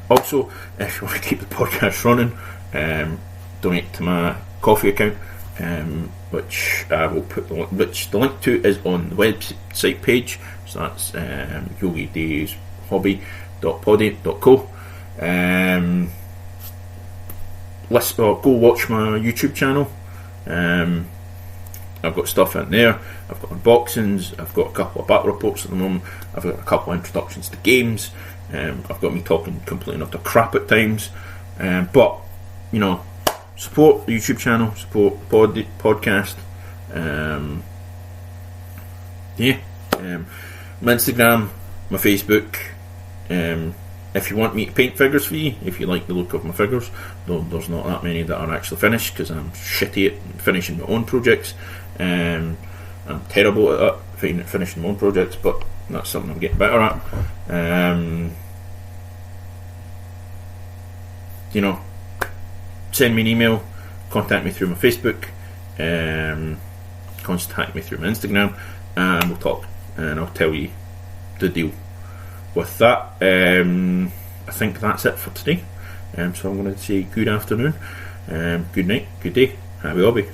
Also, if you want to keep the podcast running, donate to my coffee account. which I will put the link to is on the website page. So that's yogidaishobby.poddy.co. Go watch my YouTube channel. I've got stuff in there. I've got unboxings. I've got a couple of battle reports at the moment. I've got a couple of introductions to games. I've got me talking completely utter crap at times. But you know, support the YouTube channel, support the podcast. My Instagram, my Facebook. If you want me to paint figures for you, if you like the look of my figures, though there's not that many that are actually finished because I'm shitty at finishing my own projects. I'm terrible at that, finishing my own projects, but that's something I'm getting better at. You know, send me an email, contact me through my Facebook, contact me through my Instagram, and we'll talk, and I'll tell you the deal. With that, I think that's it for today. So I'm going to say good afternoon, good night, good day, happy hobby.